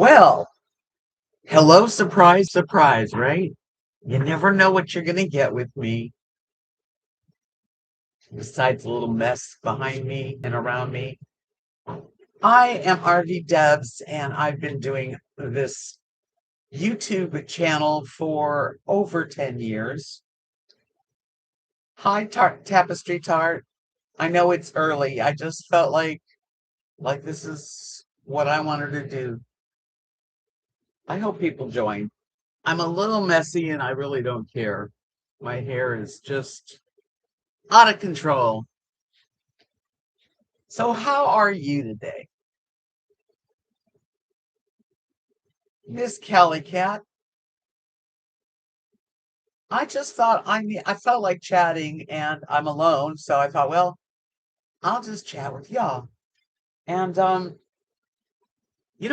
Well, hello, surprise, surprise, right? You never know what you're going to get with me, besides a little mess behind me and around me. I am RV Debs, and I've been doing this YouTube channel for over 10 years. Hi, Tapestry Tart. I know it's early. I just felt like this is what I wanted to do. I hope people join. I'm a little messy and I really don't care. My hair is just out of control. So, how are you today, Miss Kelly Cat? I just thought I felt like chatting and I'm alone, so I thought, well, I'll just chat with y'all. And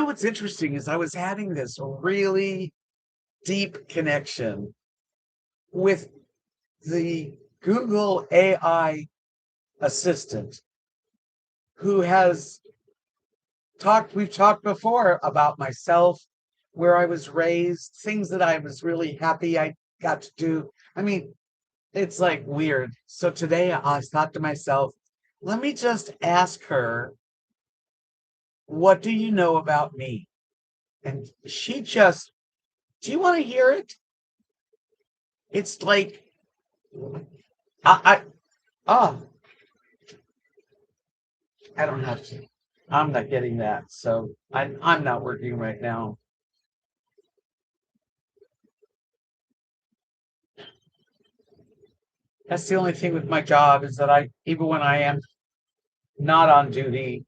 what's interesting is I was having this really deep connection with the Google AI assistant who has we've talked before about myself, where I was raised, things that I was really happy I got to do. I mean, it's like weird. So today I thought to myself, let me just ask her, what do you know about me? And do you want to hear it? It's like, I, oh, I don't have to. I'm not getting that. So I'm not working right now. That's the only thing with my job is that even when I am not on duty,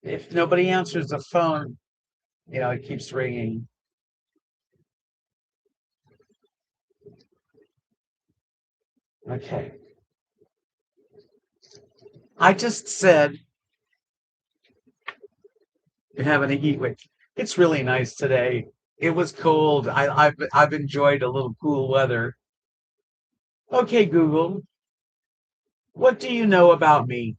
if nobody answers the phone, it keeps ringing. Okay. I just said you're having a heat wave. It's really nice today. It was cold. I've enjoyed a little cool weather. Okay, Google, what do you know about me?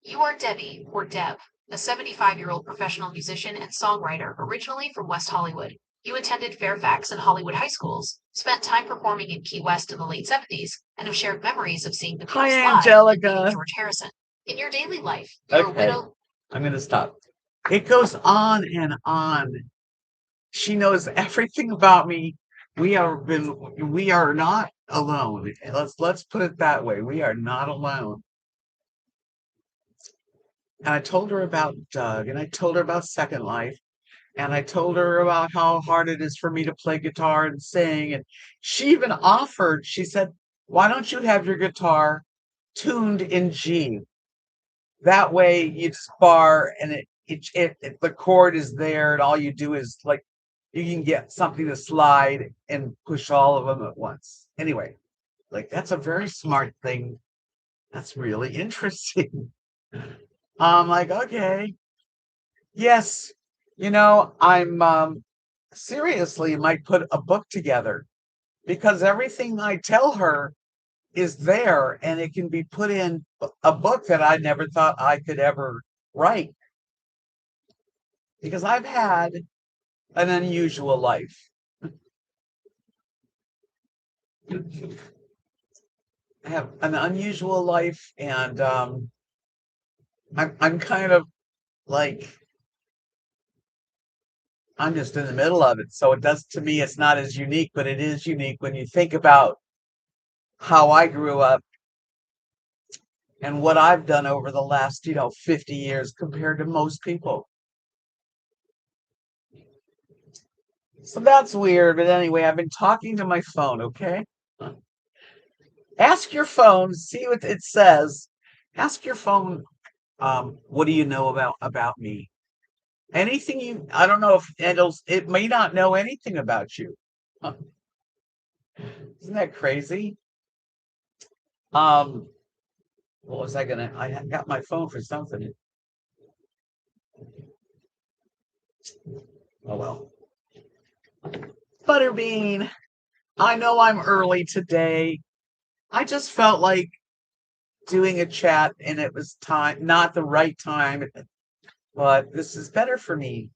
You are Debbie, or Deb, a 75-year-old professional musician and songwriter originally from West Hollywood. You attended Fairfax and Hollywood high schools, spent time performing in Key West in the late 70s, and have shared memories of seeing the Hi, Beatles live and meeting Angelica. George Harrison. In your daily life, you're a Okay, widow. I'm going to stop. It goes on and on. She knows everything about me. We are not alone. Let's put it that way. We are not alone. And I told her about Doug, and I told her about Second Life, and I told her about how hard it is for me to play guitar and sing. And she even offered, she said, why don't you have your guitar tuned in G? That way you just bar and the chord is there, and all you do is like you can get something to slide and push all of them at once. Anyway, like that's a very smart thing. That's really interesting. I'm like, okay, yes, I'm seriously might put a book together because everything I tell her is there and it can be put in a book that I never thought I could ever write because I've had an unusual life. I have an unusual life, and I'm kind of like I'm just in the middle of it. So it does to me, it's not as unique, but it is unique when you think about how I grew up and what I've done over the last, 50 years compared to most people. So that's weird. But anyway, I've been talking to my phone, okay? Ask your phone, see what it says. Ask your phone, what do you know about me? Anything I don't know if it may not know anything about you. Huh. Isn't that crazy? Um, what was I got my phone for something. Oh well. Butterbean, I know I'm early today. I just felt like doing a chat and it was not the right time. but this is better for me.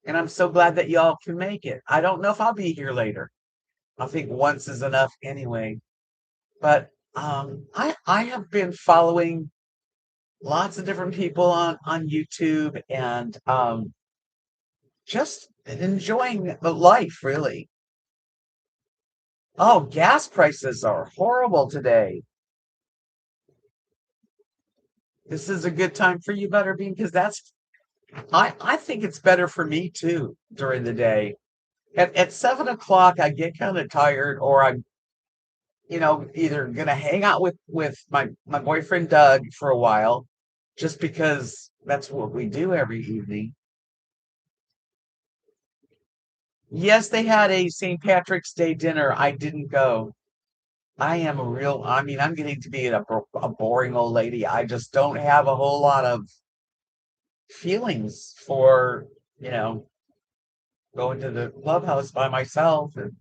And I'm so glad that y'all can make it. I don't know if I'll be here later. I think once is enough anyway. But I have been following lots of different people on YouTube and just enjoying the life really. Oh, gas prices are horrible today. This is a good time for you, Butterbean, because I think it's better for me too during the day. At 7 o'clock, I get kind of tired, or I'm either gonna hang out with my boyfriend Doug for a while, just because that's what we do every evening. Yes, they had a St. Patrick's Day dinner. I didn't go. I mean, I'm getting to be a boring old lady. I just don't have a whole lot of feelings for, you know, going to the clubhouse by myself. And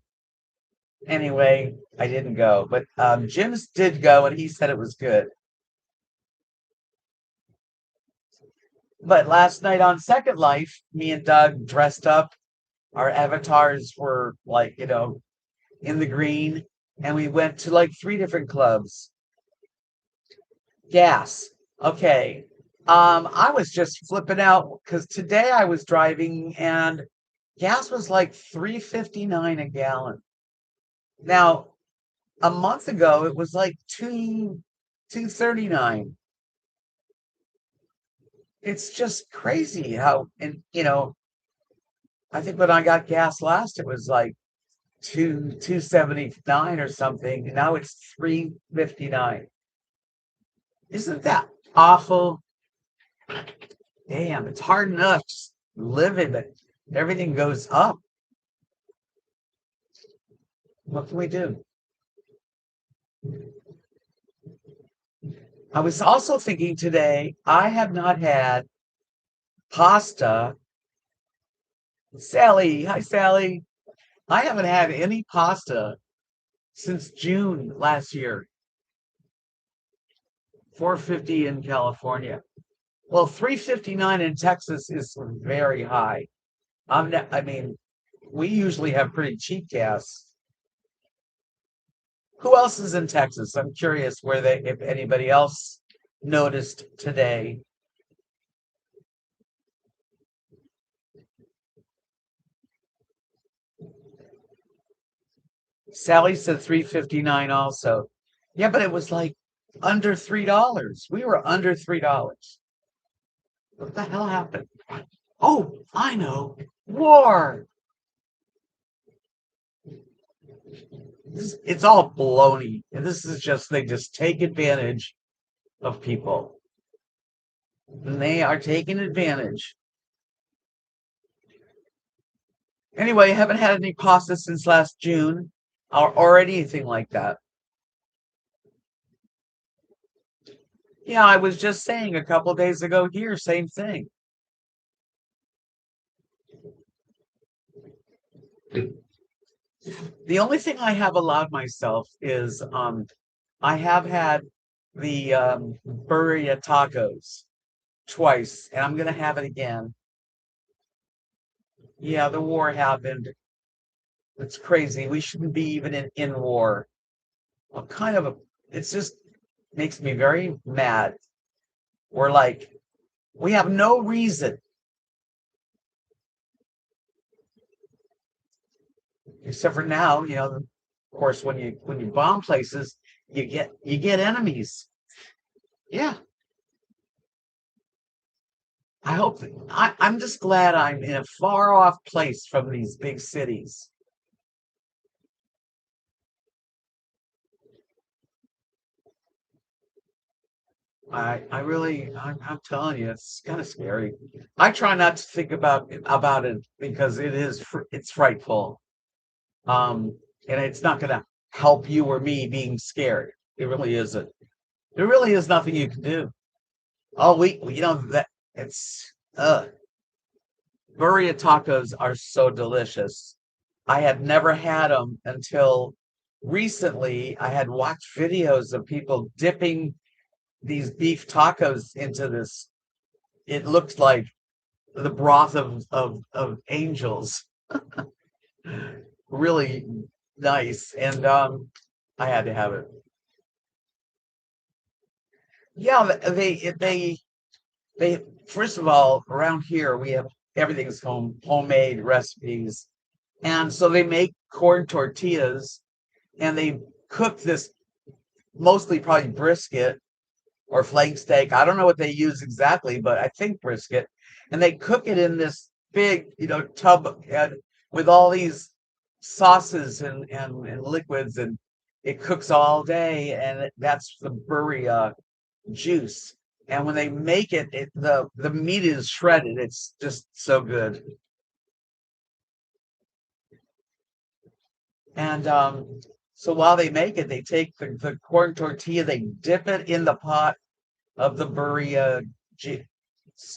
anyway, I didn't go. But Jim's did go, and he said it was good. But last night on Second Life, me and Doug dressed up. Our avatars were like, in the green, and we went to like three different clubs. Gas. Okay. I was just flipping out because today I was driving and gas was like 3.59 a gallon. Now, a month ago it was like 2.39. It's just crazy how, and I think when I got gas last it was like 2.79 or something. And now it's 3.59. Isn't that awful? Damn, it's hard enough just living, but everything goes up. What can we do? I was also thinking today, I have not had pasta. Sally, hi Sally. I haven't had any pasta since June last year. 450 in California. Well, 359 in Texas is very high. I mean, we usually have pretty cheap gas. Who else is in Texas? I'm curious if anybody else noticed today. Sally said 359 also. Yeah, but it was like under $3. We were under $3. What the hell happened? Oh, I know. War. It's all baloney. And this is just, they just take advantage of people. And they are taking advantage. Anyway, I haven't had any pasta since last June or anything like that. Yeah, I was just saying a couple days ago here, same thing. The only thing I have allowed myself is I have had the burrito tacos twice, and I'm gonna have it again. Yeah, the war happened. It's crazy. We shouldn't be even in war. I'm kind of a, it's just makes me very mad. We're like, we have no reason, except for now, of course, when you bomb places, you get enemies. Yeah. I'm just glad I'm in a far off place from these big cities. I'm telling you, it's kind of scary. I try not to think about it because it's frightful. And it's not going to help you or me being scared. It really isn't. There really is nothing you can do. All week, that it's burrito tacos are so delicious. I had never had them until recently. I had watched videos of people dipping these beef tacos into this. It looked like the broth of angels. Really nice. And I had to have it. Yeah, they first of all, around here we have everything's homemade recipes. And so they make corn tortillas and they cook this mostly probably brisket or flank steak. I don't know what they use exactly, but I think brisket. And they cook it in this big, tub with all these sauces and liquids, and it cooks all day. And that's the burria juice. And when they make it, the meat is shredded. It's just so good. And so while they make it, they take the corn tortilla, they dip it in the pot of the burria juice,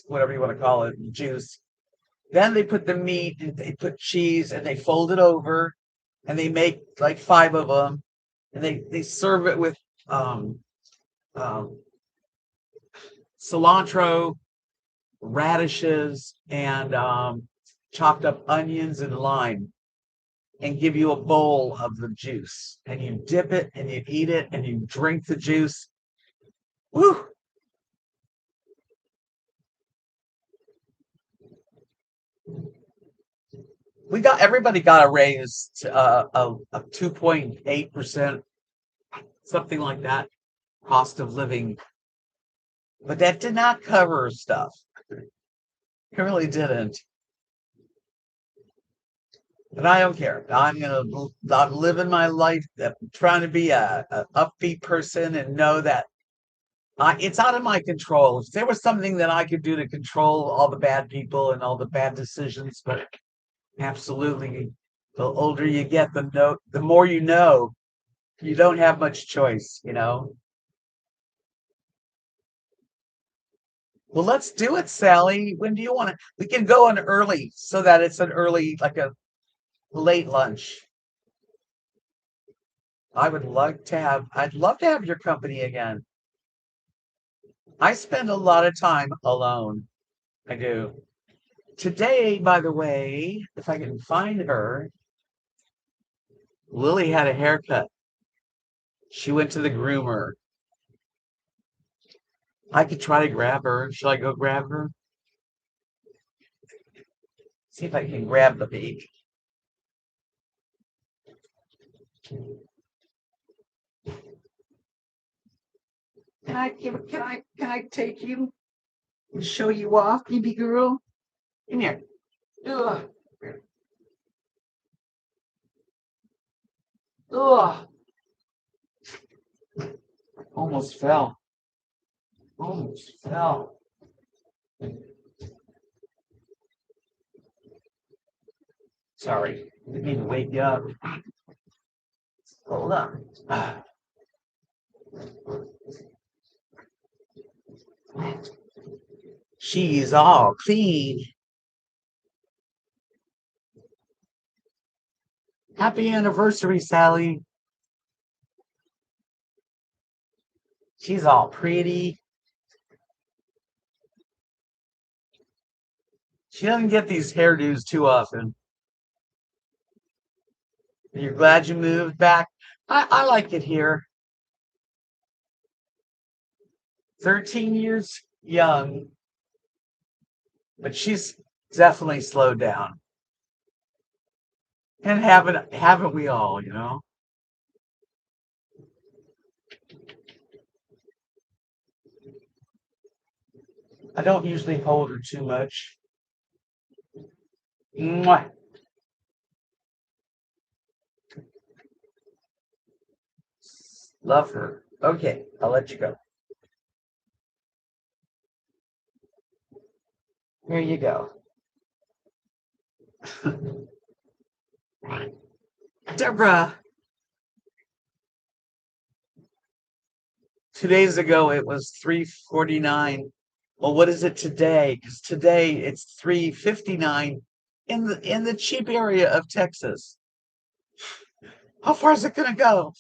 whatever you want to call it, juice. Then they put the meat and they put cheese and they fold it over and they make like five of them and they serve it with um, um, cilantro, radishes, and chopped up onions and lime and give you a bowl of the juice. And you dip it and you eat it and you drink the juice. Woo! Everybody got a raise to, a 2.8%, something like that, cost of living. But that did not cover stuff. It really didn't. But I don't care. I'm living my life, trying to be a upbeat person and know that it's out of my control. If there was something that I could do to control all the bad people and all the bad decisions, but absolutely, the older you get, the more you know. You don't have much choice. Well, let's do it, Sally. When do you want to? We can go on early so that it's an early, like a late lunch. I'd love to have your company again. I spend a lot of time alone. I do. Today, by the way, if I can find her, Lily had a haircut. She went to the groomer. I could try to grab her. Shall I go grab her? See if I can grab the beak. Can I take you and show you off, baby girl? Come here. Ugh. Ugh. Almost fell. Almost fell. Sorry. Didn't mean to wake you up. Hold on. She's all clean. Happy anniversary, Sally. She's all pretty. She doesn't get these hairdos too often. You're glad you moved back? I like it here. 13 years young, but she's definitely slowed down. And haven't we all? I don't usually hold her too much. Mwah. Love her. Okay, I'll let you go. Here you go. Deborah, 2 days ago it was 3:49. Well, what is it today? Because today it's 3:59 in the cheap area of Texas. How far is it gonna go?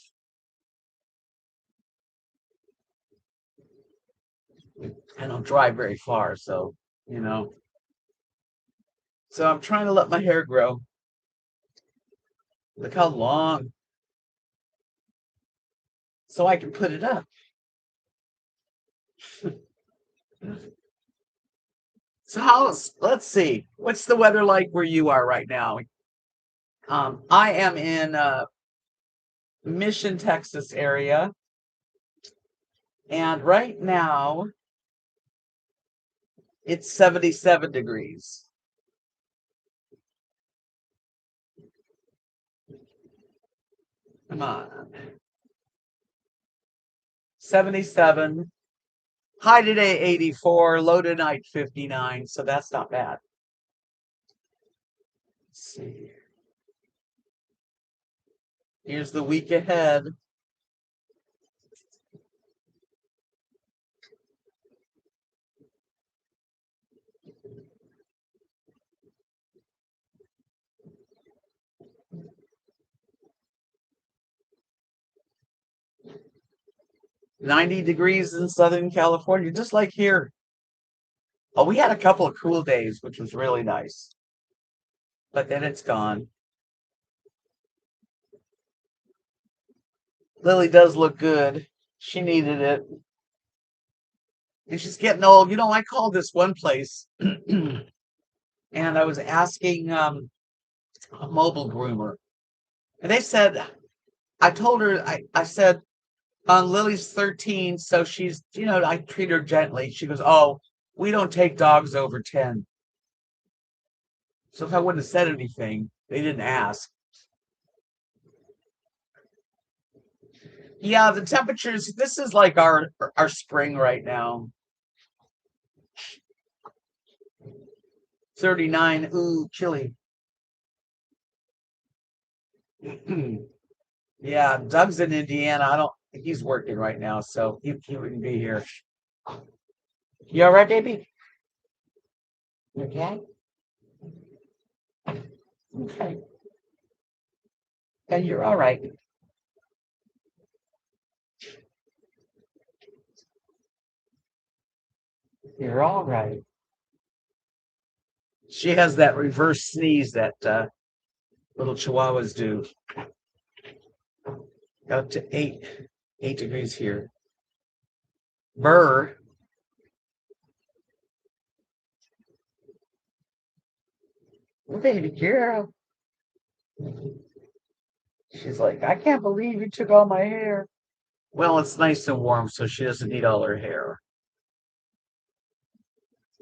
I don't drive very far, so you know. So I'm trying to let my hair grow. Look how long. So I can put it up. So let's see. What's the weather like where you are right now? I am in Mission, Texas area. And right now it's 77 degrees. Come on. 77. High today, 84. Low tonight, 59. So that's not bad. Let's see. Here's the week ahead. $90 in Southern California, just like here. Oh, we had a couple of cool days, which was really nice. But then it's gone. Lily does look good. She needed it. And she's getting old. I called this one place and I was asking a mobile groomer. And they said, I told her, I said, Lily's 13, so she's, I treat her gently. She goes, oh, we don't take dogs over 10. So if I wouldn't have said anything, they didn't ask. Yeah, the temperatures, this is like our spring right now. 39, ooh, chilly. Yeah, Doug's in Indiana. He's working right now, so he wouldn't be here. You all right, baby? Okay. Okay. And you're all right. You're all right. She has that reverse sneeze that little chihuahuas do. Up to 8 degrees here. Burr. Baby girl. She's like, I can't believe you took all my hair. Well, it's nice and warm, so she doesn't need all her hair.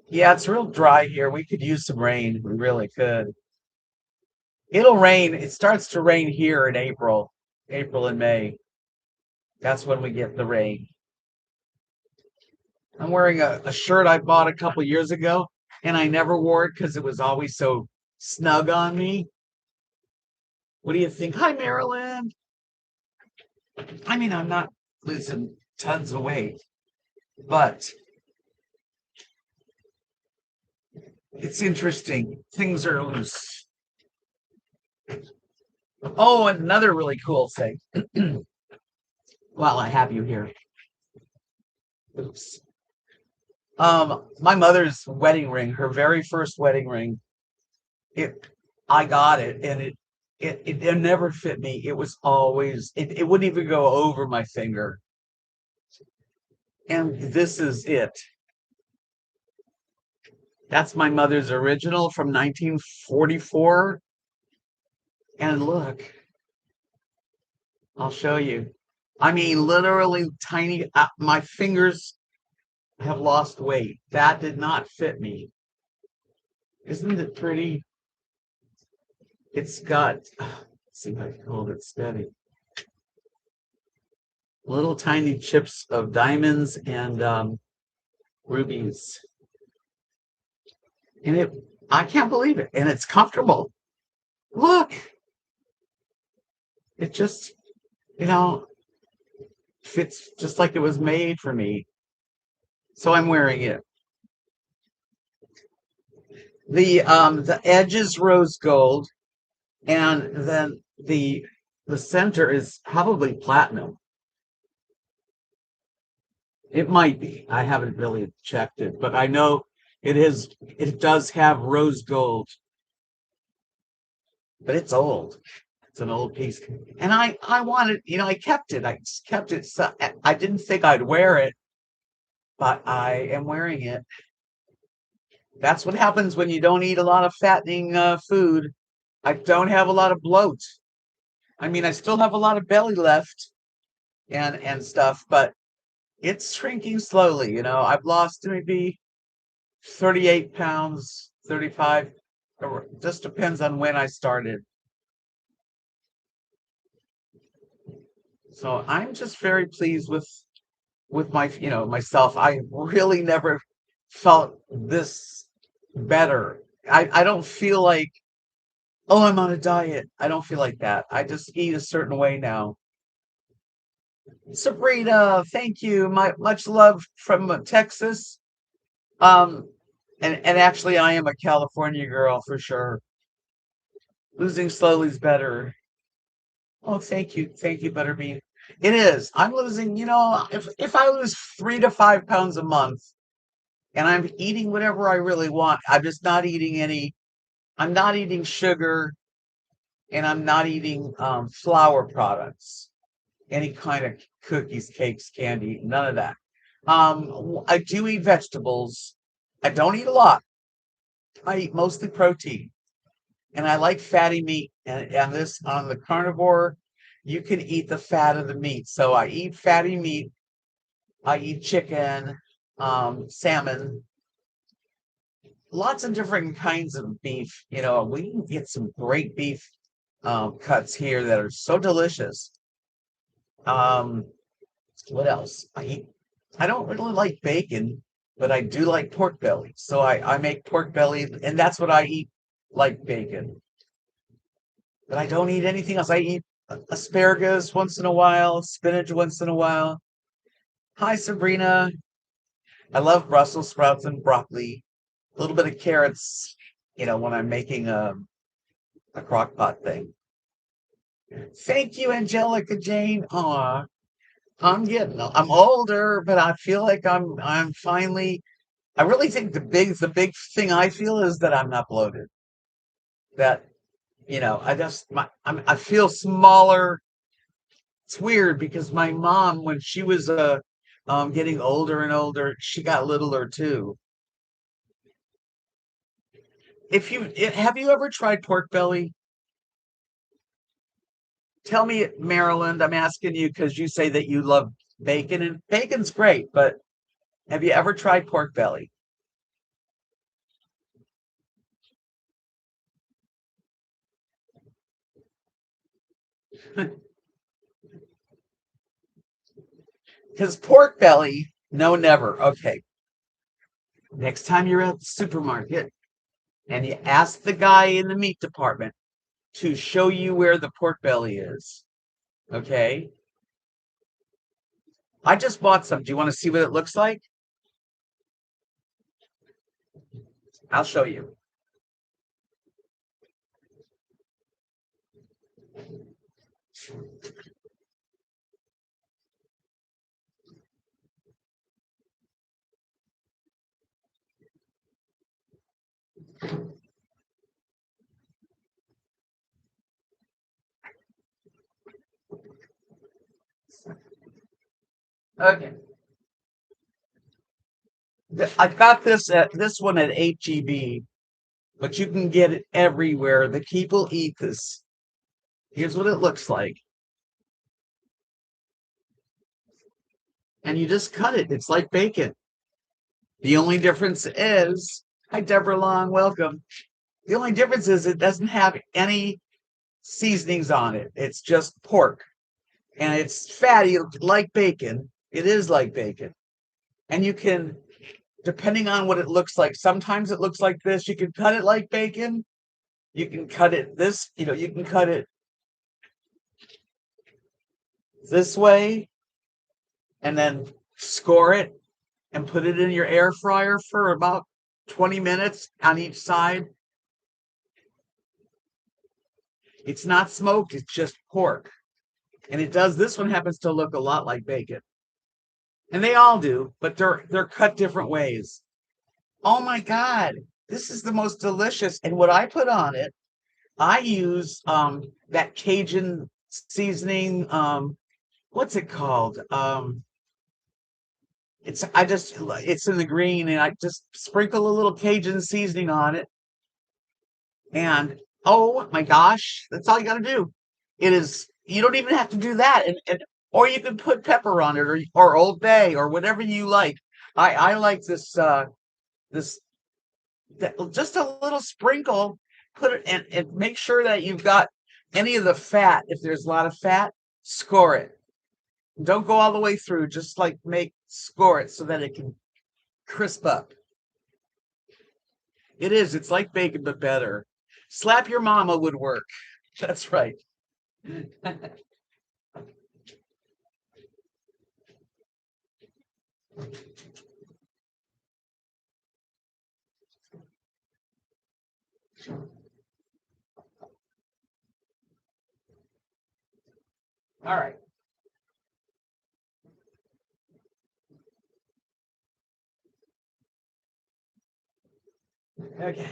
Yeah, it's real dry here. We could use some rain. We really could. It'll rain. It starts to rain here in April and May. That's when we get the rain. I'm wearing a shirt I bought a couple years ago, and I never wore it because it was always so snug on me. What do you think? Hi, Marilyn. I mean, I'm not losing tons of weight, but it's interesting. Things are loose. Oh, another really cool thing. While I have you here. Oops. My mother's wedding ring, her very first wedding ring, I got it and it never fit me. It was always it wouldn't even go over my finger. And this is it. That's my mother's original from 1944. And look, I'll show you. I mean, literally tiny. My fingers have lost weight. That did not fit me. Isn't it pretty? It's got, let's see if I can hold it steady. Little tiny chips of diamonds and rubies. And I can't believe it. And it's comfortable. Look, it just, you know, fits just like it was made for me. So I'm wearing it. The edge is rose gold, and then the center is probably platinum. It might be. I haven't really checked it, but I know it does have rose gold but it's old. It's an old piece. And I wanted, I kept it. I kept it. So I didn't think I'd wear it, but I am wearing it. That's what happens when you don't eat a lot of fattening food. I don't have a lot of bloat. I mean, I still have a lot of belly left and stuff, but it's shrinking slowly. I've lost maybe 38 pounds, 35. Just depends on when I started. So I'm just very pleased with myself. I really never felt this better. I don't feel like, oh, I'm on a diet. I don't feel like that. I just eat a certain way now. Sabrina, thank you. Much love from Texas. Um, and actually, I am a California girl for sure. Losing slowly is better. Oh, thank you, Butterbean. It is. I'm losing. If I lose 3 to 5 pounds a month, and I'm eating whatever I really want, I'm just not eating any. I'm not eating sugar, and I'm not eating flour products. Any kind of cookies, cakes, candy, none of that. I do eat vegetables. I don't eat a lot. I eat mostly protein, and I like fatty meat. And this on the carnivore, you can eat the fat of the meat. So I eat fatty meat. I eat chicken, salmon, lots of different kinds of beef. We can get some great beef cuts here that are so delicious. Um, what else? I don't really like bacon, but I do like pork belly. So I make pork belly, and that's what I eat like bacon. But I don't eat anything else. I eat asparagus once in a while, spinach once in a while. Hi, Sabrina. I love Brussels sprouts and broccoli, a little bit of carrots, when I'm making a crock pot thing. Thank you, Angelica Jane. Aw, I'm older, but I feel like I'm finally, I really think the big thing I feel is that I'm not bloated. That, I feel smaller. It's weird because my mom, when she was getting older and older, she got littler too. Have you ever tried pork belly? Tell me, Maryland, I'm asking you because you say that you love bacon, and bacon's great, but have you ever tried pork belly? Because pork belly, no, never. Okay. Next time you're at the supermarket and you ask the guy in the meat department to show you where the pork belly is. Okay. I just bought some. Do you want to see what it looks like? I'll show you. Okay. I got this one at HEB, but you can get it everywhere. The people eat this. Here's what it looks like. And you just cut it. It's like bacon. The only difference is, hi, Deborah Long, welcome. The only difference is it doesn't have any seasonings on it. It's just pork, and it's fatty like bacon. It is like bacon. And you can, depending on what it looks like, sometimes it looks like this. You can cut it like bacon. You can cut it you can cut it this way and then score it and put it in your air fryer for about 20 minutes on each side. It's not smoked, it's just pork. And this one happens to look a lot like bacon. And they all do, but they're cut different ways. Oh my God, this is the most delicious. And what I put on it I use that Cajun seasoning. What's it called? It's in the green, and I just sprinkle a little Cajun seasoning on it, and oh my gosh, that's all you got to do. It is. You don't even have to do that, and or you can put pepper on it, or Old Bay, or whatever you like. I like this just a little sprinkle. Put it and make sure that you've got any of the fat. If there's a lot of fat, score it. Don't go all the way through. Just like score it so that it can crisp up. It is. It's like bacon, but better. Slap your mama would work. That's right. All right. Okay.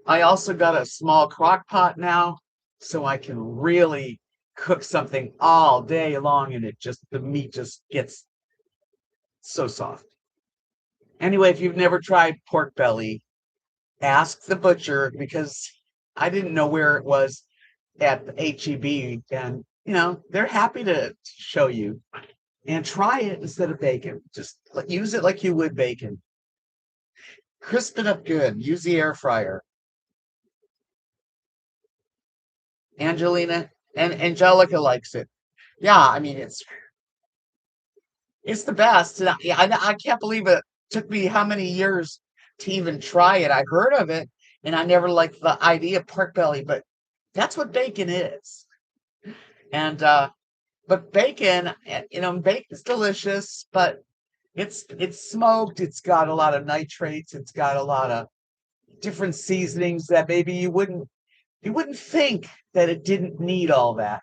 I also got a small crock pot now, so I can really cook something all day long, and the meat just gets so soft. Anyway, if you've never tried pork belly, ask the butcher because I didn't know where it was at the HEB, and they're happy to show you and try it instead of bacon. Just use it like you would bacon. Crisp it up good. Use the air fryer. Angelina and Angelica likes it. Yeah, I mean it's the best. And I can't believe it took me how many years to even try it. I heard of it, and I never liked the idea of pork belly, but that's what bacon is. And but bacon, bacon's delicious, but it's smoked. It's got a lot of nitrates. It's got a lot of different seasonings that maybe you wouldn't think that it didn't need all that.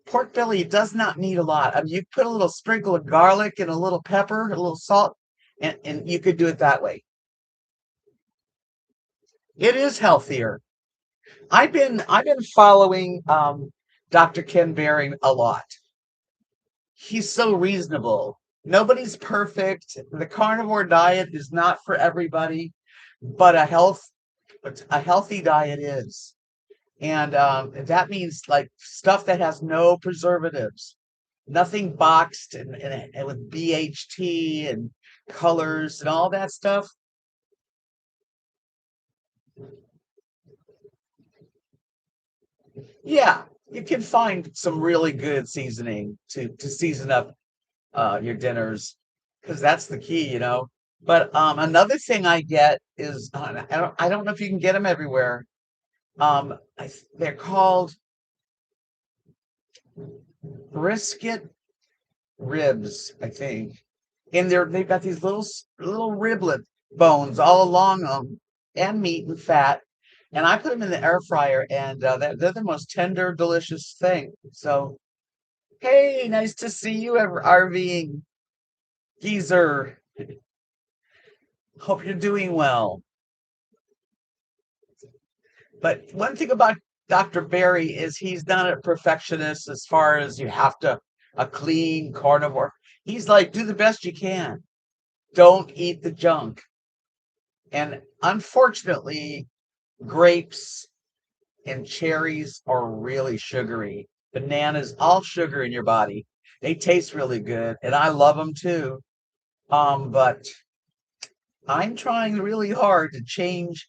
Pork belly does not need a lot. I mean, you put a little sprinkle of garlic and a little pepper, a little salt, and you could do it that way. It is healthier. I've been following Dr. Ken Berry a lot. He's so reasonable. Nobody's perfect. The carnivore diet is not for everybody, but a healthy diet is. And that means like stuff that has no preservatives, nothing boxed and with BHT and colors and all that stuff. Yeah, you can find some really good seasoning to season up your dinners because that's the key. But another thing I get is I don't know if you can get them everywhere. They're called brisket ribs, I think, and they've got these little riblet bones all along them, and meat and fat. And I put them in the air fryer, and they're the most tender, delicious thing. So, hey, nice to see you, RVing geezer. Hope you're doing well. But one thing about Dr. Berry is he's not a perfectionist as far as you have to a clean carnivore. He's like, do the best you can. Don't eat the junk. And unfortunately, grapes and cherries are really sugary. Bananas, all sugar in your body. They taste really good, and I love them too. But I'm trying really hard to change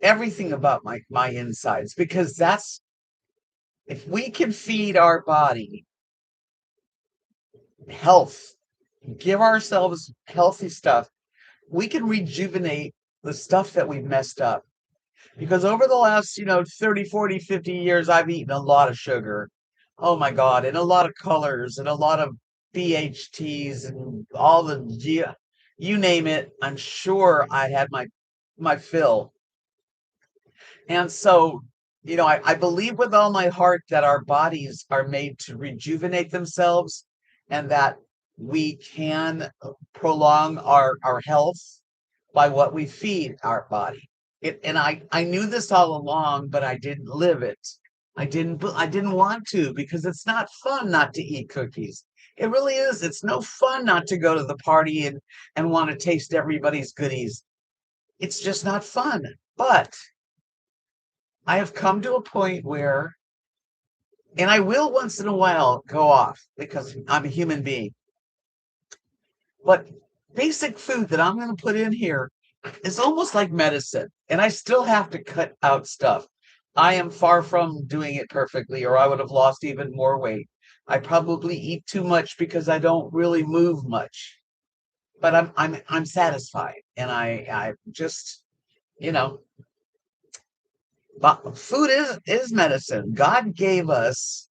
everything about my insides because that's if we can feed our body health, give ourselves healthy stuff, we can rejuvenate the stuff that we've messed up. Because over the last, 30, 40, 50 years, I've eaten a lot of sugar. Oh my God. And a lot of colors and a lot of BHTs and all you name it. I'm sure I had my fill. And so, I believe with all my heart that our bodies are made to rejuvenate themselves and that we can prolong our health by what we feed our body. And I knew this all along, but I didn't live it. I didn't want to because it's not fun not to eat cookies. It really is. It's no fun not to go to the party and want to taste everybody's goodies. It's just not fun. But I have come to a point where, and I will once in a while go off because I'm a human being, but basic food that I'm going to put in here is almost like medicine. And I still have to cut out stuff. I am far from doing it perfectly, or I would have lost even more weight. I probably eat too much because I don't really move much, but I'm satisfied, and I just, you know, but food is medicine. God gave us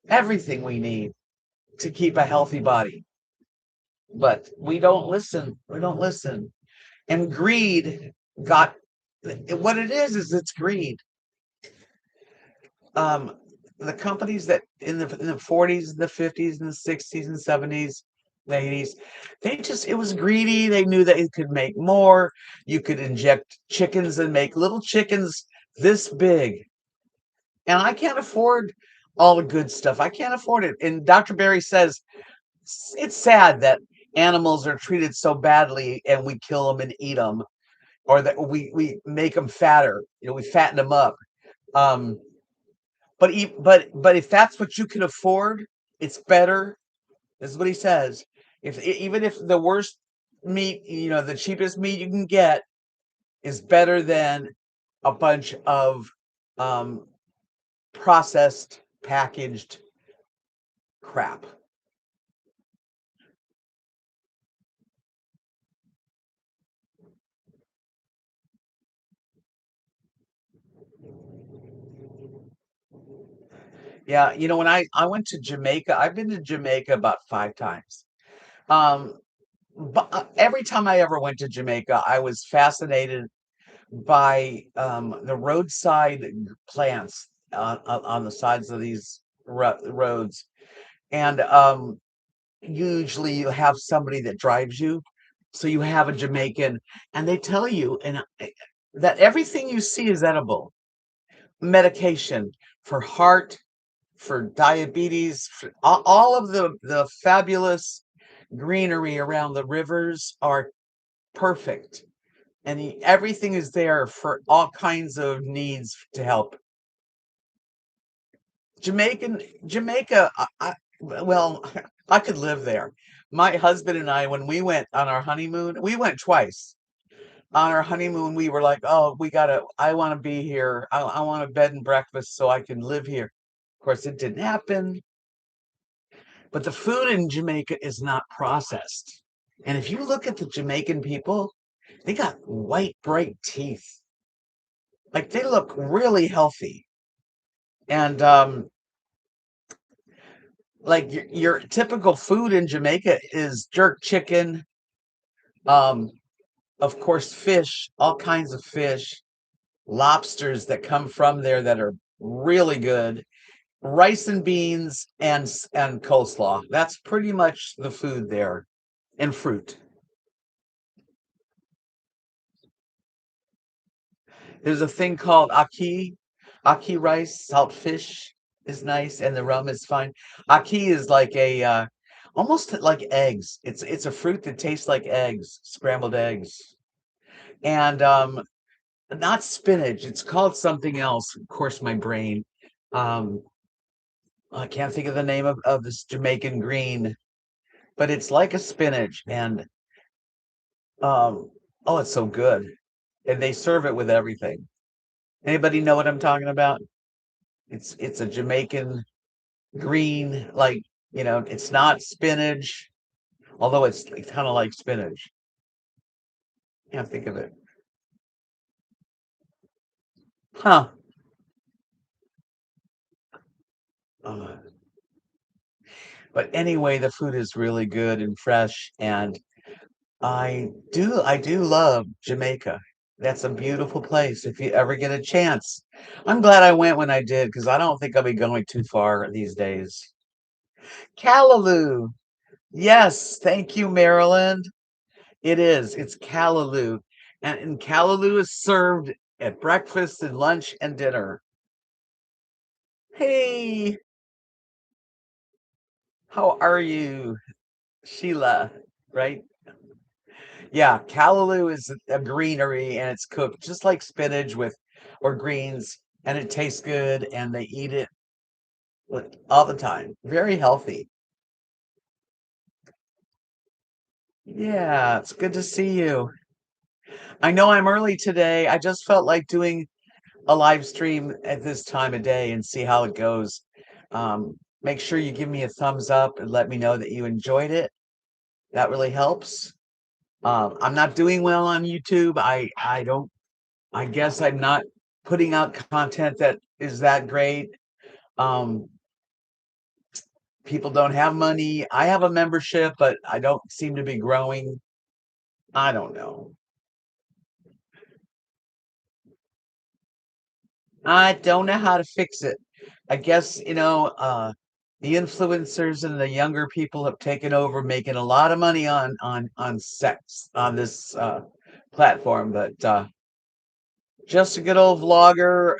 everything we need to keep a healthy body, but we don't listen. We don't listen. And greed got what it is it's greed. Um, the companies that in the 40s, the 50s, and the 60s and 70s, the 80s, it was greedy. They knew that it could make more. You could inject chickens and make little chickens this big. And I can't afford all the good stuff. I can't afford it. And Dr. Berry says it's sad that animals are treated so badly and we kill them and eat them, or that we make them fatter. We fatten them up. Um, but if that's what you can afford, it's better. This is what he says. Even if the worst meat, the cheapest meat you can get is better than a bunch of um, processed, packaged crap. Yeah, when I went to Jamaica, I've been to Jamaica about 5 times. Um, but every time I ever went to Jamaica, I was fascinated by the roadside plants on the sides of these roads, and usually you have somebody that drives you, so you have a Jamaican, and they tell you that everything you see is edible medication for heart, for diabetes, for all of the fabulous greenery around the rivers are perfect, and everything is there for all kinds of needs to help. Jamaica, well, I could live there. My husband and I, when we went on our honeymoon, we went twice. On our honeymoon, we were like, "Oh, I want to be here. I want a bed and breakfast so I can live here." Of course, it didn't happen, but the food in Jamaica is not processed. And if you look at the Jamaican people, they got white, bright teeth. Like they look really healthy. And like your typical food in Jamaica is jerk chicken, um, of course, fish, all kinds of fish, lobsters that come from there that are really good, rice and beans, and coleslaw. That's pretty much the food there, and fruit. There's a thing called aki rice, salt fish is nice, and the rum is fine. Aki is like a almost like eggs. It's a fruit that tastes like eggs, scrambled eggs, and not spinach. It's called something else. Of course, my brain. Um, I can't think of the name of this Jamaican green, but it's like a spinach, and oh, it's so good, and they serve it with everything. Anybody know what I'm talking about? It's a Jamaican green, like, it's not spinach, although it's kind of like spinach. Can't think of it. Huh. Uh, but anyway, the food is really good and fresh, and I do love Jamaica. That's a beautiful place if you ever get a chance. I'm glad I went when I did because I don't think I'll be going too far these days. Callaloo. Yes, thank you, Maryland. It is. It's callaloo. And callaloo is served at breakfast and lunch and dinner. Hey, how are you, Sheila? Right? Yeah, callaloo is a greenery and it's cooked just like spinach with or greens, and it tastes good and they eat it all the time. Very healthy. Yeah, it's good to see you. I know I'm early today. I just felt like doing a live stream at this time of day and see how it goes. Make sure you give me a thumbs up and let me know that you enjoyed it. That really helps. I'm not doing well on YouTube. I don't. I guess I'm not putting out content that is that great. Um, People don't have money. I have a membership, but I don't seem to be growing. I don't know. I don't know how to fix it. I guess, the influencers and the younger people have taken over making a lot of money on sex on this platform, but just a good old vlogger,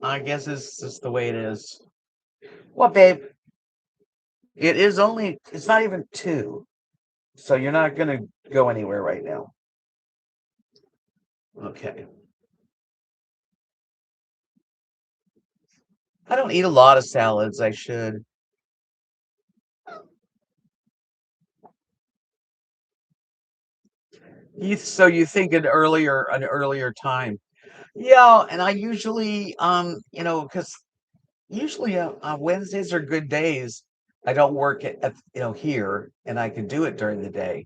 I guess is just the way it is. What, babe? It's not even 2, so you're not gonna go anywhere right now. Okay. I don't eat a lot of salads. I should. So you think an earlier time. Yeah, and I usually, because usually Wednesdays are good days. I don't work here, and I can do it during the day.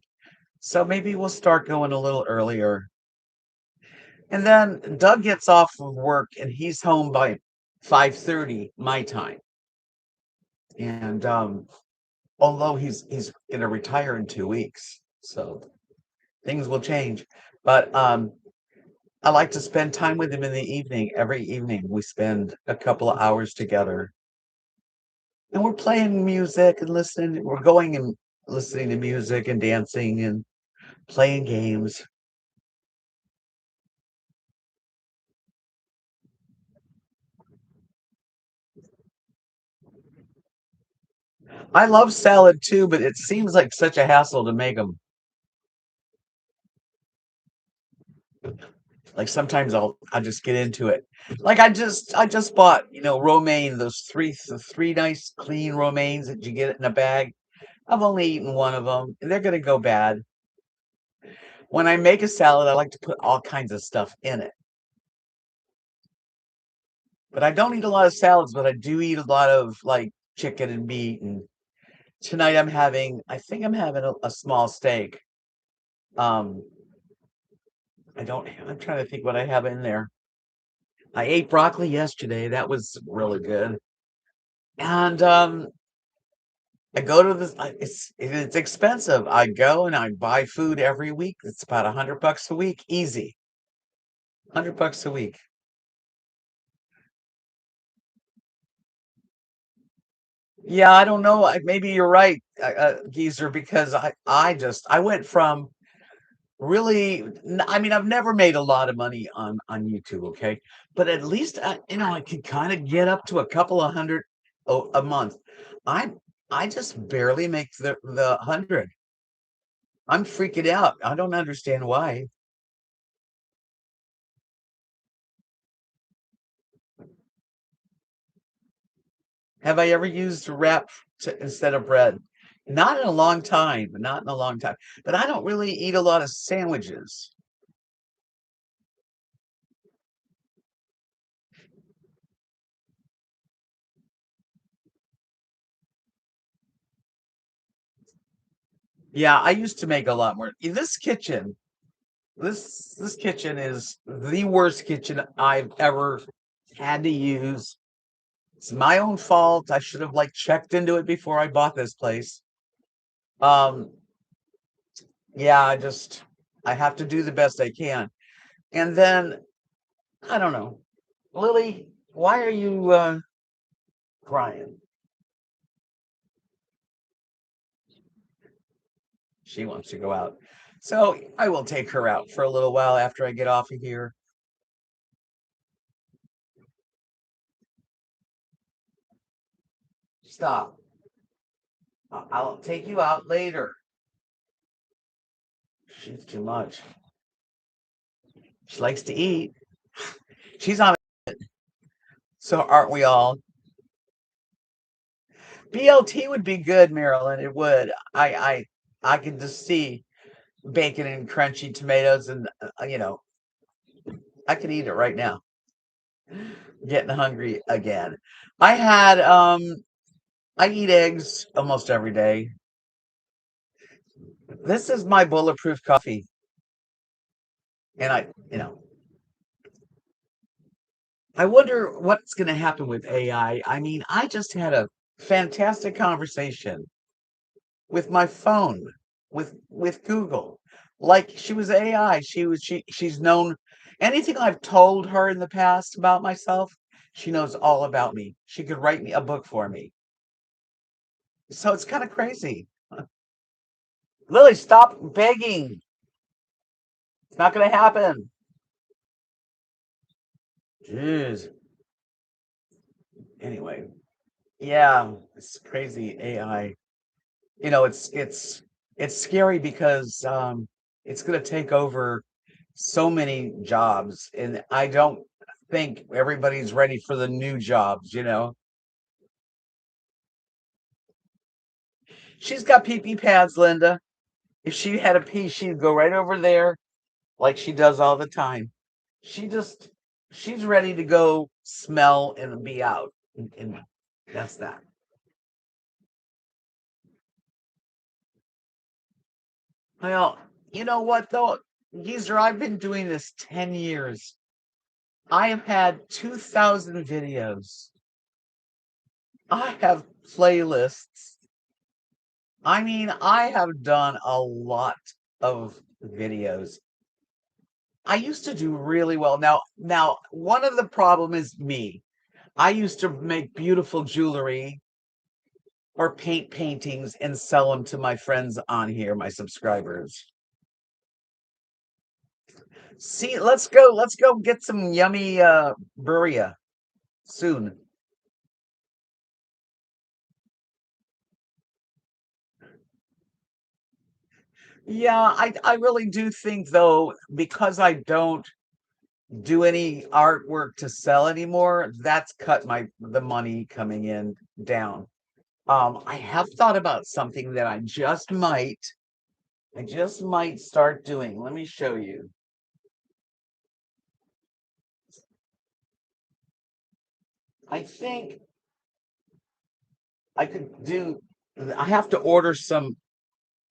So maybe we'll start going a little earlier. And then Doug gets off of work and he's home by 5:30 my time. And although he's gonna retire in 2 weeks, so things will change. But I like to spend time with him in the evening. Every evening we spend a couple of hours together. And we're playing music and listening. We're going and listening to music and dancing and playing games. I love salad too, but it seems like such a hassle to make them. Like sometimes I'll just get into it. Like I just bought, romaine, the three nice clean romaines that you get in a bag. I've only eaten one of them, and they're gonna go bad. When I make a salad, I like to put all kinds of stuff in it. But I don't eat a lot of salads, but I do eat a lot of like chicken and meat. And tonight I think I'm having a small steak. Um, I'm trying to think what I have in there. I ate broccoli yesterday. That was really good. And I go to this. It's expensive. I go and I buy food every week. It's about $100 a week, easy. $100 a week. Yeah, I don't know. Maybe you're right, Geezer, because I went from really. I mean, I've never made a lot of money on YouTube. Okay, but at least I can kind of get up to a couple of hundred a month. I I just barely make the 100. I'm freaking out. I don't understand why. Have I ever used wrap instead of bread? Not in a long time. Not in a long time. But I don't really eat a lot of sandwiches. Yeah, I used to make a lot more. This kitchen is the worst kitchen I've ever had to use. It's my own fault. I should have like checked into it before I bought this place. Um, yeah, I have to do the best I can. And then I don't know. Lily, why are you crying? She wants to go out. So I will take her out for a little while after I get off of here. Stop. I'll take you out later. She's too much. She likes to eat. She's on it. So aren't we all? BLT would be good, Marilyn. It would. I can just see bacon and crunchy tomatoes, and I could eat it right now. Getting hungry again. I had I eat eggs almost every day. This is my bulletproof coffee, and I wonder what's going to happen with AI. I mean, I just had a fantastic conversation with my phone, with Google. Like she was AI. She's known anything I've told her in the past about myself. She knows all about me. She could write me a book for me. So it's kind of crazy. Lily, stop begging. It's not going to happen. Jeez. Anyway, yeah, it's crazy AI. It's scary because it's going to take over so many jobs, and I don't think everybody's ready for the new jobs. She's got pee pee pads, Linda. If she had a pee, she'd go right over there like she does all the time. She just she's ready to go smell and be out. And that's that. Well, you know what though? Geezer, I've been doing this 10 years. I have had 2,000 videos. I have playlists. I mean, I have done a lot of videos. I used to do really well. Now, one of the problem is me. I used to make beautiful jewelry or paint paintings and sell them to my friends on here, my subscribers. See, let's go get some yummy burria soon. Yeah, I really do think though, because I don't do any artwork to sell anymore, that's cut my the money coming in down. I have thought about something that I just might start doing. Let me show you. I think I could do, I have to order some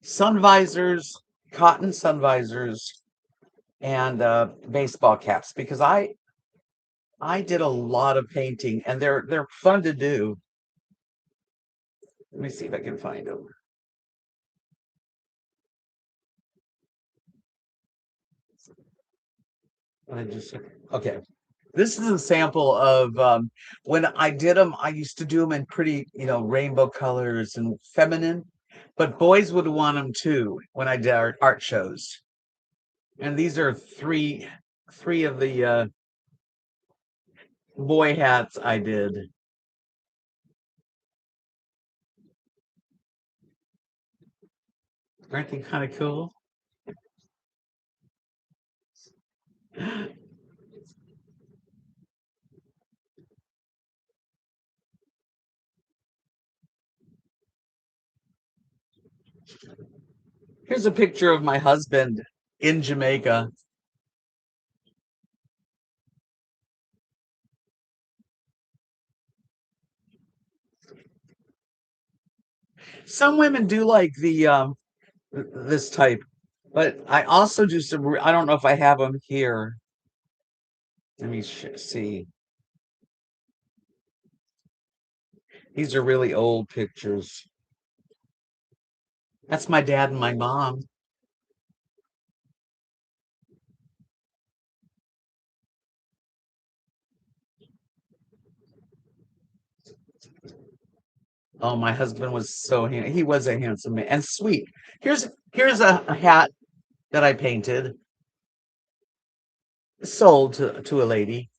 sun visors, cotton sun visors, and baseball caps because I did a lot of painting and they're fun to do. Let me see if I can find them. I just okay. This is a sample of when I did them. I used to do them in pretty, rainbow colors and feminine, but boys would want them too when I did art shows. And these are three of the boy hats I did. Aren't they kind of cool? Here's a picture of my husband in Jamaica. Some women do like the this type, but I also do some. I don't know if I have them here. Let me see. These are really old pictures. That's my dad and my mom. Oh, my husband was so he was a handsome man and sweet. Here's a hat that I painted, sold to a lady.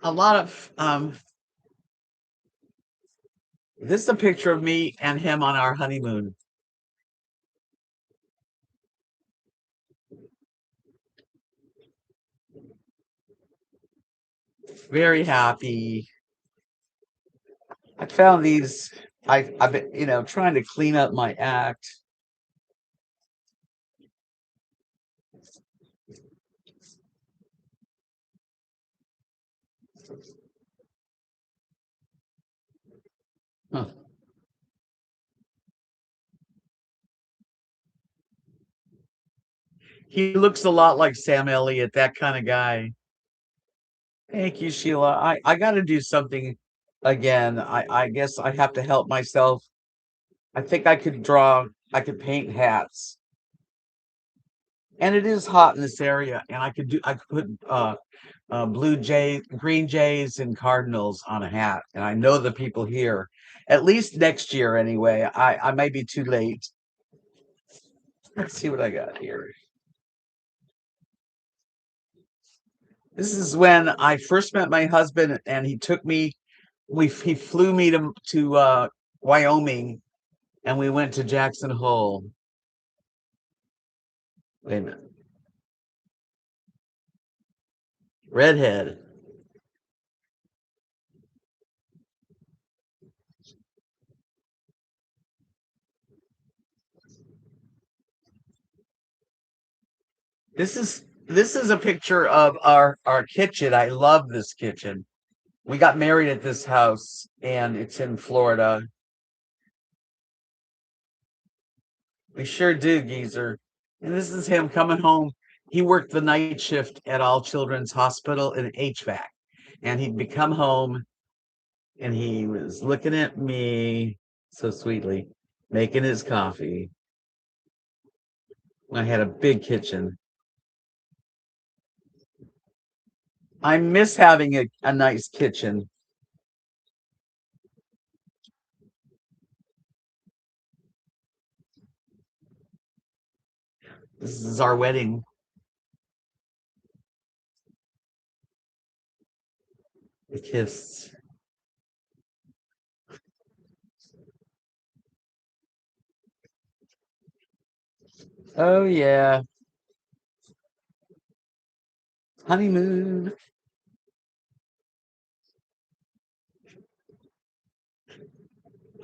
A lot of this is a picture of me and him on our honeymoon. Very happy. I found these. I've been, trying to clean up my act. Huh. He looks a lot like Sam Elliott, that kind of guy. Thank you, Sheila. I got to do something again. I guess I have to help myself. I think I could draw. I could paint hats, and it is hot in this area. And I could do. I could put blue jay, green jays, and cardinals on a hat. And I know the people here. At least next year, anyway. I may be too late. Let's see what I got here. This is when I first met my husband, and he took me. He flew me to Wyoming, and we went to Jackson Hole. Wait a minute, redhead. This is a picture of our kitchen. I love this kitchen. We got married at this house, and it's in Florida. We sure do, geezer. And this is him coming home. He worked the night shift at All Children's Hospital in HVAC, and he'd become home, and he was looking at me so sweetly, making his coffee. I had a big kitchen. I miss having a nice kitchen. This is our wedding. The kiss. Oh yeah, honeymoon.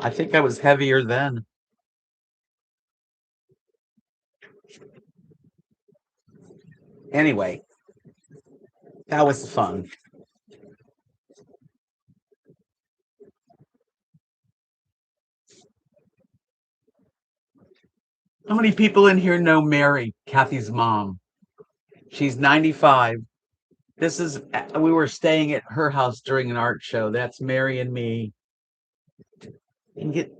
I think I was heavier then. Anyway, that was fun. How many people in here know Mary, Kathy's mom? She's 95. We were staying at her house during an art show. That's Mary and me. And get,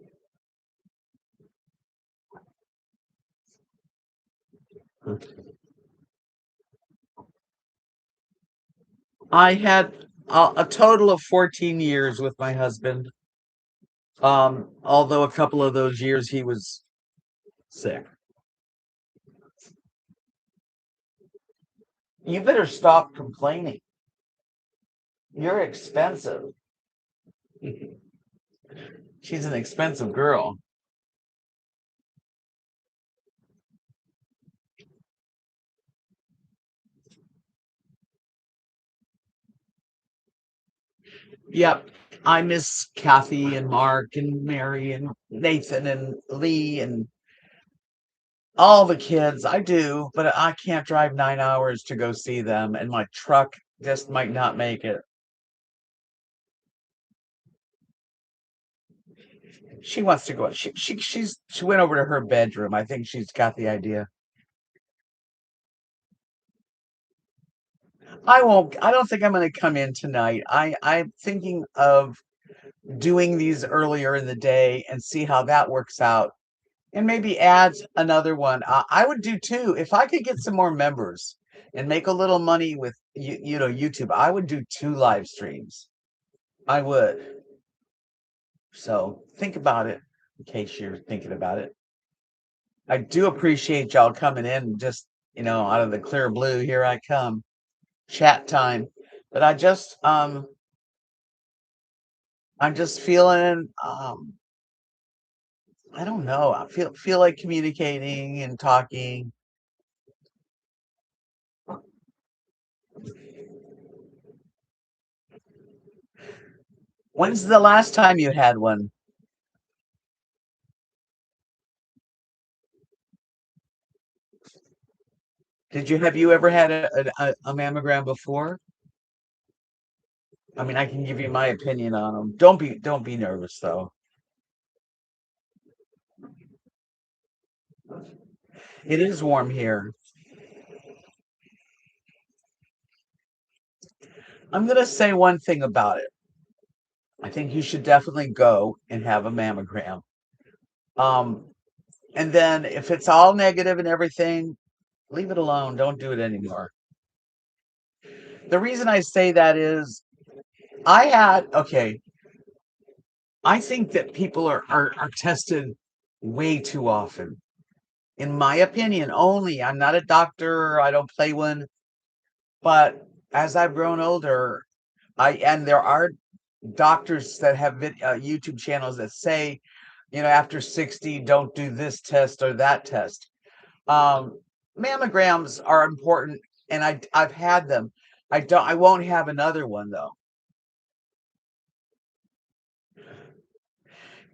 I had a total of 14 years with my husband. Although a couple of those years he was sick. You better stop complaining. You're expensive. She's an expensive girl. Yep. I miss Kathy and Mark and Mary and Nathan and Lee and all the kids. I do, but I can't drive 9 hours to go see them, and my truck just might not make it. She wants to go. She went over to her bedroom. I think she's got the idea. I won't. I don't think I'm going to come in tonight. I'm thinking of doing these earlier in the day and see how that works out. and maybe adds another one. I would do two if I could get some more members and make a little money with YouTube. I would do two live streams. I would. So think about it in case you're thinking about it. I do appreciate y'all coming in just, out of the clear blue. Here I come. Chat time. But I'm just feeling I don't know. I feel like communicating and talking. When's the last time you had one? Have you ever had a mammogram before? I mean, I can give you my opinion on them. Don't be nervous though. It is warm here. I'm gonna say one thing about it. I think you should definitely go and have a mammogram. Um, and then if it's all negative and everything, leave it alone. Don't do it anymore. The reason I say that is okay, I think that people are tested way too often. In my opinion, only. I'm not a doctor, I don't play one, but as I've grown older, and there are doctors that have YouTube channels that say, after 60, don't do this test or that test. Um, Mammograms are important, and I've had them. I won't have another one though.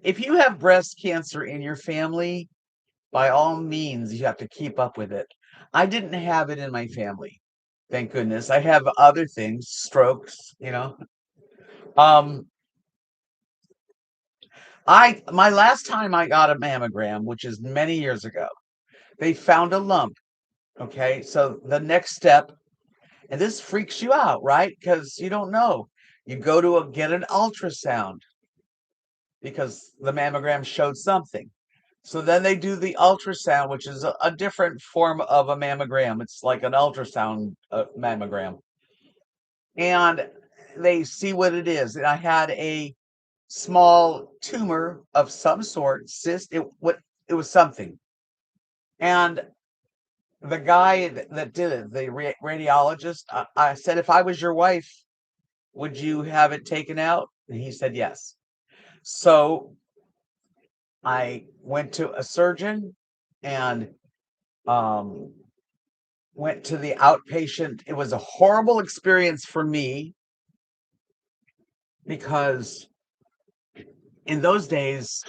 If you have breast cancer in your family, by all means, you have to keep up with it. I didn't have it in my family. Thank goodness. I have other things, strokes. Um, my last time I got a mammogram, which is many years ago, they found a lump. Okay, so the next step, and this freaks you out, right? Because you don't know. You go to get an ultrasound because the mammogram showed something. So then they do the ultrasound, which is a different form of a mammogram. It's like an ultrasound mammogram. And they see what it is. And I had a small tumor of some sort, cyst. It was something. And the guy that did it, the radiologist, I said, if I was your wife, would you have it taken out? And he said yes. So I went to a surgeon and um, went to the outpatient. It was a horrible experience for me because in those days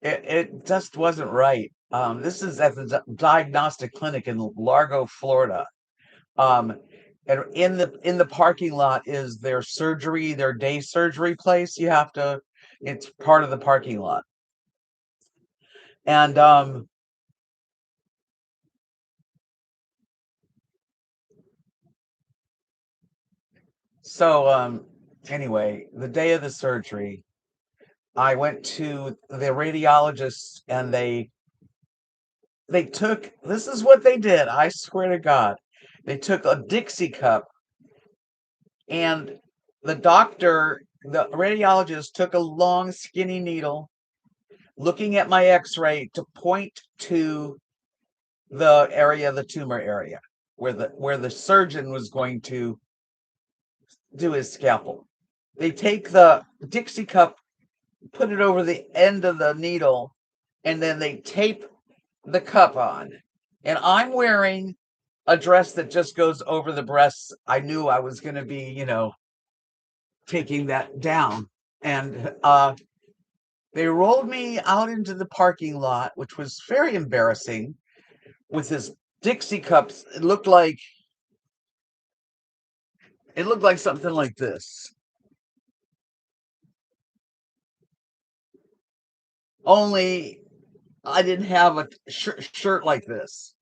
it just wasn't right. This is at the diagnostic clinic in Largo, Florida. Um, and in the parking lot is their day surgery place. It's part of the parking lot. And so anyway, the day of the surgery, I went to the radiologist and they took this is what they did. I swear to God. They took a Dixie cup and the radiologist took a long skinny needle looking at my x-ray to point to the tumor area where the surgeon was going to do his scalpel. They take the Dixie cup, put it over the end of the needle, and then they tape the cup on. And I'm wearing a dress that just goes over the breasts. I knew I was going to be, taking that down. And they rolled me out into the parking lot, which was very embarrassing, with this Dixie cups. It looked like something like this. Only I didn't have a shirt like this.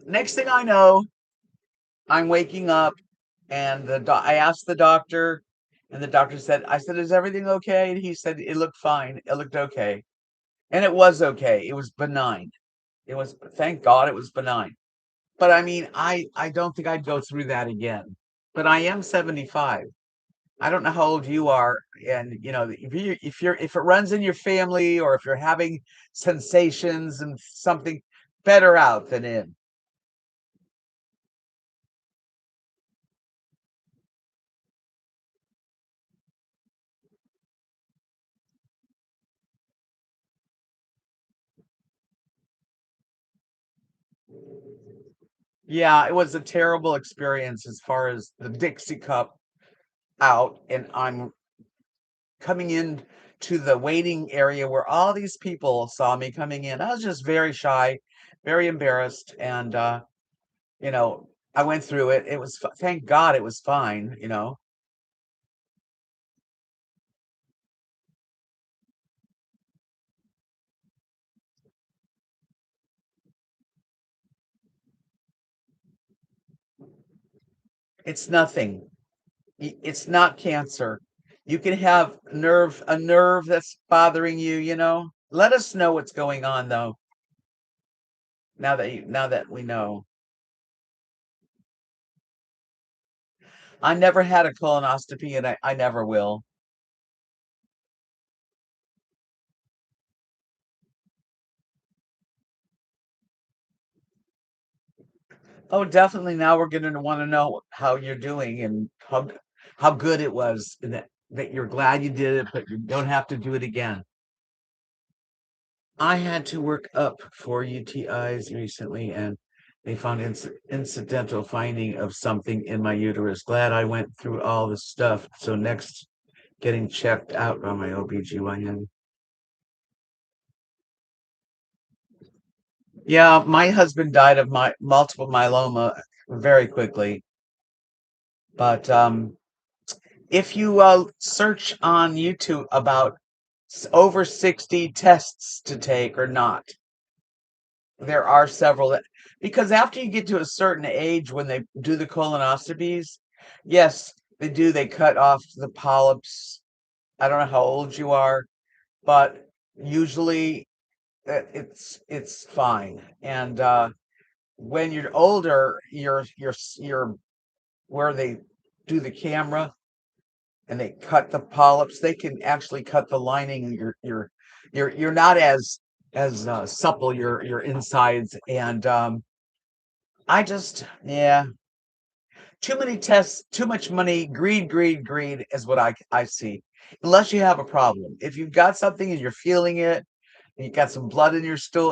Next thing I know, I'm waking up, and I asked the doctor. And the doctor said, I said, is everything okay? And he said, it looked fine. It looked okay. And it was okay. It was benign. It was, thank God it was benign. But I mean, I don't think I'd go through that again. But I am 75. I don't know how old you are, and if it runs in your family, or if you're having sensations and something, better out than in. Yeah, it was a terrible experience as far as the Dixie Cup out, and I'm coming in to the waiting area where all these people saw me coming in. I was just very shy, very embarrassed, and you know, I went through it. It was thank God it was fine. It's nothing. It's not cancer. You can have a nerve that's bothering you. Let us know what's going on though, now that we know. I never had a colonoscopy, and I never will. Oh, definitely now we're gonna want to know how you're doing, and how good it was, and that you're glad you did it, but you don't have to do it again. I had to work up for UTIs recently, and they found incidental finding of something in my uterus. Glad I went through all the stuff. So next, getting checked out by my OBGYN. Yeah, my husband died of my multiple myeloma very quickly. But if you search on YouTube about over 60 tests to take or not, there are several because after you get to a certain age when they do the colonoscopies, yes, they do. They cut off the polyps. I don't know how old you are, but usually it's fine. And when you're older, you're where they do the camera and they cut the polyps. They can actually cut the lining. You're not as supple your insides, and yeah, too many tests, too much money, greed, greed, greed is what I see. Unless you have a problem. If you've got something and you're feeling it, and you got some blood in your stool,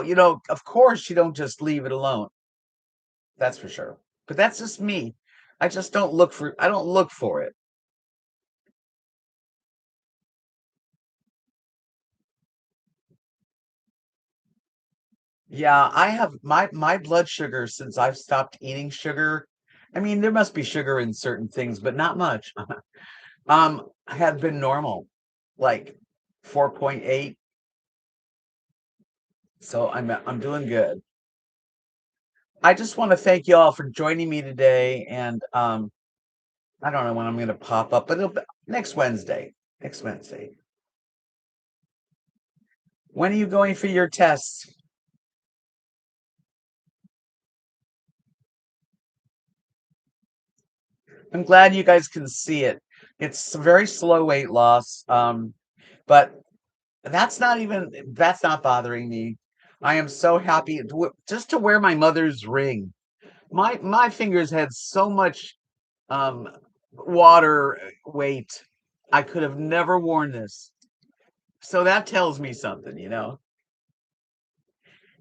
of course you don't just leave it alone. That's for sure. But that's just me. I don't look for it. Yeah, I have my blood sugar since I've stopped eating sugar. I mean, there must be sugar in certain things, but not much. Had been normal, like 4.8. So I'm doing good. I just want to thank you all for joining me today, and I don't know when I'm going to pop up, but it'll be next Wednesday. Next Wednesday. When are you going for your tests? I'm glad you guys can see it. It's a very slow weight loss, but that's not bothering me. I am so happy just to wear my mother's ring. My fingers had so much um water weight. I could have never worn this. So that tells me something.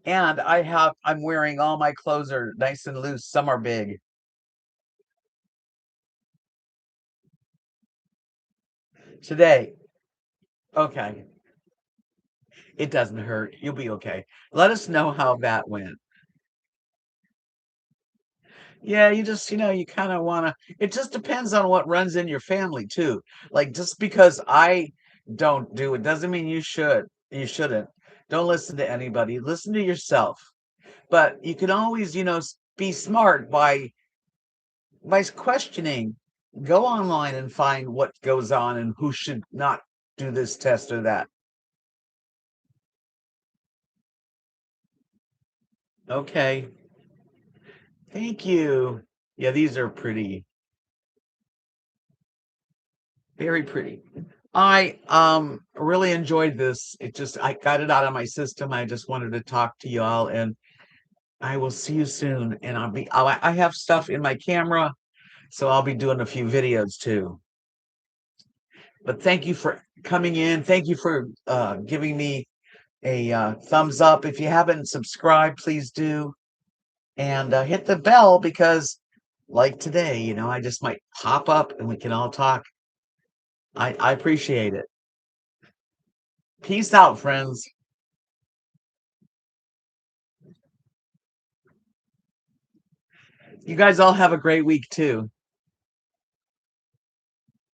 And I'm wearing all my clothes are nice and loose. Some are big. Today. Okay. It doesn't hurt. You'll be okay. Let us know how that went. Yeah, you kind of want to. It just depends on what runs in your family too. Like just because I don't do it doesn't mean you should. You shouldn't. Don't listen to anybody. Listen to yourself. But you can always, be smart by questioning. go online and find what goes on and who should not do this test or that. Okay. Thank you. Yeah, these are pretty, very pretty. I really enjoyed this. I got it out of my system. I just wanted to talk to y'all, and I will see you soon. And I have stuff in my camera, so I'll be doing a few videos too. But thank you for coming in. Thank you for giving me a thumbs up. If you haven't subscribed, please do. And hit the bell because, like today, I just might pop up and we can all talk. I appreciate it. Peace out, friends. You guys all have a great week too.